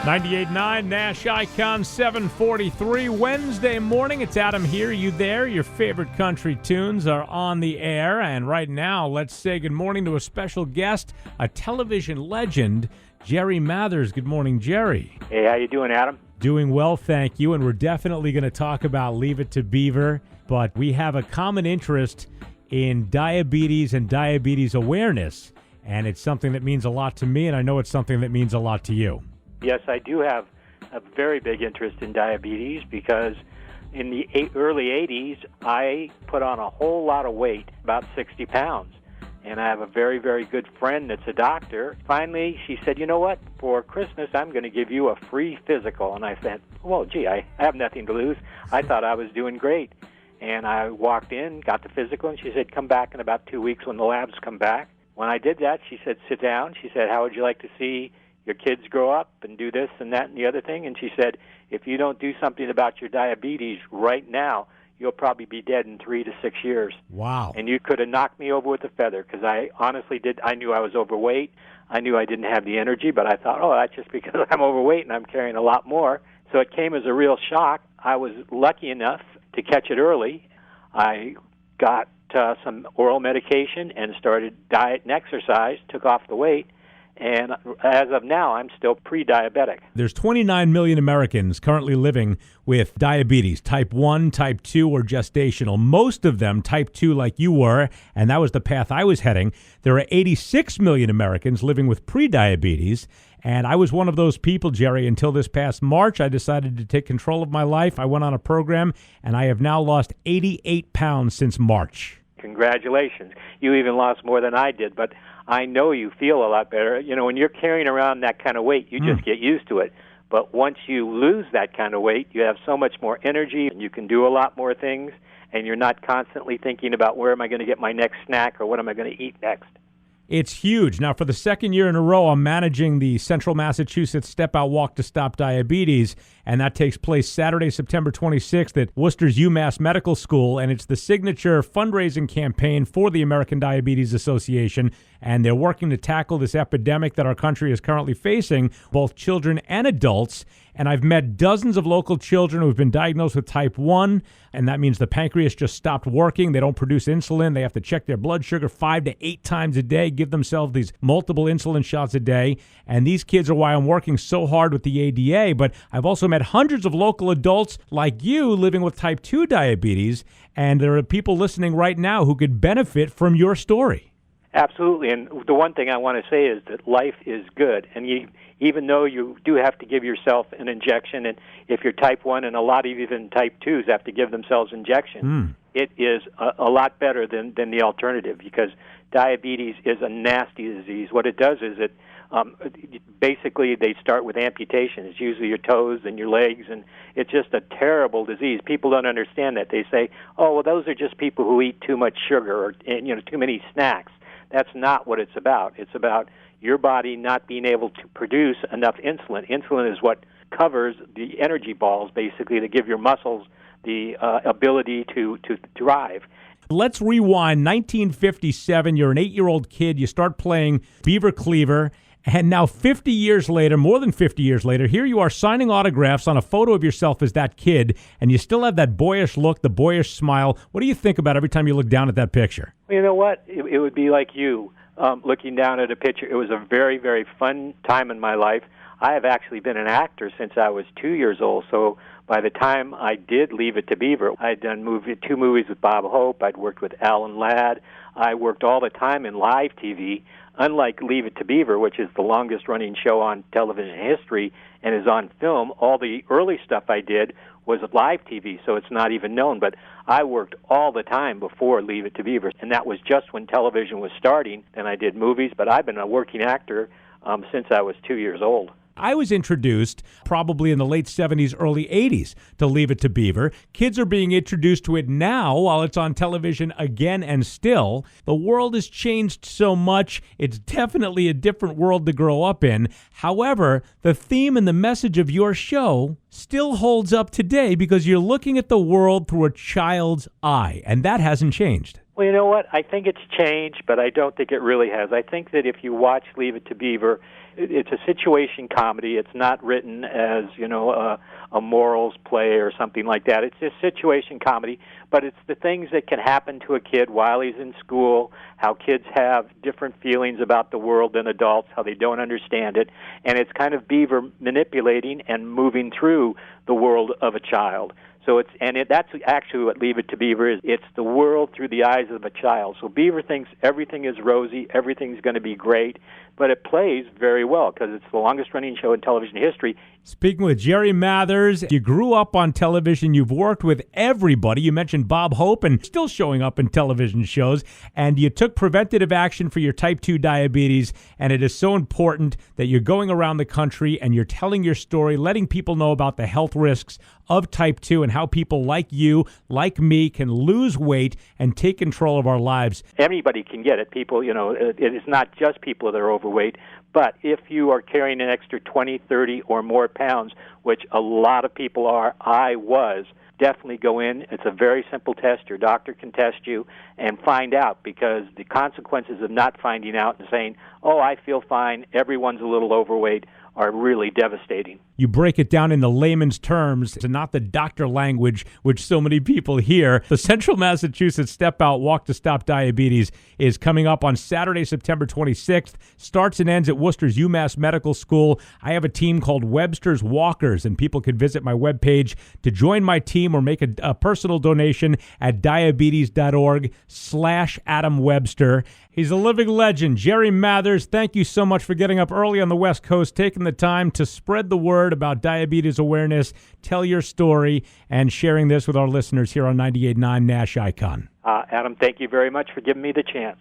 98.9 Nash Icon 743 Wednesday morning. It's Adam here. You there? Your favorite country tunes are on the air. And right now, let's say good morning to a special guest, a television legend, Jerry Mathers. Good morning, Jerry. Hey, how you doing, Adam? Doing well, thank you. And we're definitely going to talk about Leave It to Beaver. But we have a common interest in diabetes and diabetes awareness. And it's something that means a lot to me, and I know it's something that means a lot to you. Yes, I do have a very big interest in diabetes because in the early 80s, I put on a whole lot of weight, about 60 pounds. And I have a very, very good friend that's a doctor. Finally, she said, you know what, for Christmas, I'm going to give you a free physical. And I said, well, gee, I have nothing to lose. I thought I was doing great. And I walked in, got the physical, and she said, come back in about 2 weeks when the labs come back. When I did that, she said, sit down. She said, how would you like to see your kids grow up and do this and that and the other thing? And she said, if you don't do something about your diabetes right now, you'll probably be dead in 3 to 6 years. Wow. And you could have knocked me over with a feather because I honestly did. I knew I was overweight. I knew I didn't have the energy, but I thought, oh, that's just because I'm overweight and I'm carrying a lot more. So it came as a real shock. I was lucky enough to catch it early. I got some oral medication and started diet and exercise, took off the weight. And as of now, I'm still pre-diabetic. There's 29 million Americans currently living with diabetes, type 1, type 2, or gestational. Most of them type 2 like you were, and that was the path I was heading. There are 86 million Americans living with pre-diabetes, and I was one of those people, Jerry, until this past March. I decided to take control of my life. I went on a program, and I have now lost 88 pounds since March. Congratulations. You even lost more than I did, but I know you feel a lot better. You know, when you're carrying around that kind of weight, you just get used to it. But once you lose that kind of weight, you have so much more energy, and you can do a lot more things, and you're not constantly thinking about where am I going to get my next snack or what am I going to eat next. It's huge. Now, for the second year in a row, I'm managing the Central Massachusetts Step Out Walk to Stop Diabetes, and that takes place Saturday, September 26th at Worcester's UMass Medical School, and it's the signature fundraising campaign for the American Diabetes Association, and they're working to tackle this epidemic that our country is currently facing, both children and adults. And I've met dozens of local children who have been diagnosed with type 1, and that means the pancreas just stopped working. They don't produce insulin. They have to check their blood sugar 5 to 8 times a day, give themselves these multiple insulin shots a day. And these kids are why I'm working so hard with the ADA. But I've also met hundreds of local adults like you living with type 2 diabetes, and there are people listening right now who could benefit from your story. Absolutely, and the one thing I want to say is that life is good, and even though you do have to give yourself an injection, and if you're type 1, and a lot of even type 2s have to give themselves injections, it is a lot better than the alternative, because diabetes is a nasty disease. What it does is it basically they start with amputation. It's usually your toes and your legs, and it's just a terrible disease. People don't understand that. They say, oh, well, those are just people who eat too much sugar or too many snacks. That's not what it's about. It's about your body not being able to produce enough insulin. Insulin is what covers the energy balls, basically, to give your muscles the ability to thrive. Let's rewind. 1957, you're an 8-year-old kid. You start playing Beaver Cleaver. And now 50 years later, more than 50 years later, here you are signing autographs on a photo of yourself as that kid, and you still have that boyish look, the boyish smile. What do you think about every time you look down at that picture? You know what? It would be like you looking down at a picture. It was a very, very fun time in my life. I have actually been an actor since I was 2 years old, so by the time I did Leave It to Beaver, I'd done 2 movies with Bob Hope. I'd worked with Alan Ladd. I worked all the time in live TV. Unlike Leave It to Beaver, which is the longest-running show on television history and is on film, all the early stuff I did was live TV, so it's not even known. But I worked all the time before Leave It to Beaver, and that was just when television was starting. Then I did movies, but I've been a working actor since I was 2 years old. I was introduced probably in the late 70s, early 80s to Leave It to Beaver. Kids are being introduced to it now while it's on television again and still. The world has changed so much. It's definitely a different world to grow up in. However, the theme and the message of your show still holds up today because you're looking at the world through a child's eye, and that hasn't changed. Well, you know what? I think it's changed, but I don't think it really has. I think that if you watch Leave It to Beaver, it's a situation comedy. It's not written as, a morals play or something like that. It's just situation comedy, but it's the things that can happen to a kid while he's in school, how kids have different feelings about the world than adults, how they don't understand it, and it's kind of Beaver manipulating and moving through the world of a child. So that's actually what Leave It to Beaver is. It's the world through the eyes of a child. So Beaver thinks everything is rosy, everything's going to be great, but it plays very well because it's the longest-running show in television history. Speaking with Jerry Mathers, you grew up on television. You've worked with everybody. You mentioned Bob Hope and still showing up in television shows. And you took preventative action for your type 2 diabetes. And it is so important that you're going around the country and you're telling your story, letting people know about the health risks of type 2 and how people like you, like me, can lose weight and take control of our lives. Anybody can get it. People, it is not just people that are overweight. But if you are carrying an extra 20, 30, or more pounds, which a lot of people are, I was, definitely go in. It's a very simple test. Your doctor can test you and find out, because the consequences of not finding out and saying, oh, I feel fine, everyone's a little overweight, are really devastating. You break it down in the layman's terms and not the doctor language, which so many people hear. The Central Massachusetts Step Out Walk to Stop Diabetes is coming up on Saturday, September 26th. Starts and ends at Worcester's UMass Medical School. I have a team called Webster's Walkers, and people can visit my webpage to join my team or make a personal donation at diabetes.org/Adam Webster. He's a living legend. Jerry Mathers, thank you so much for getting up early on the West Coast, taking the time to spread the word about diabetes awareness, tell your story, and sharing this with our listeners here on 98.9 Nash Icon. Adam, thank you very much for giving me the chance.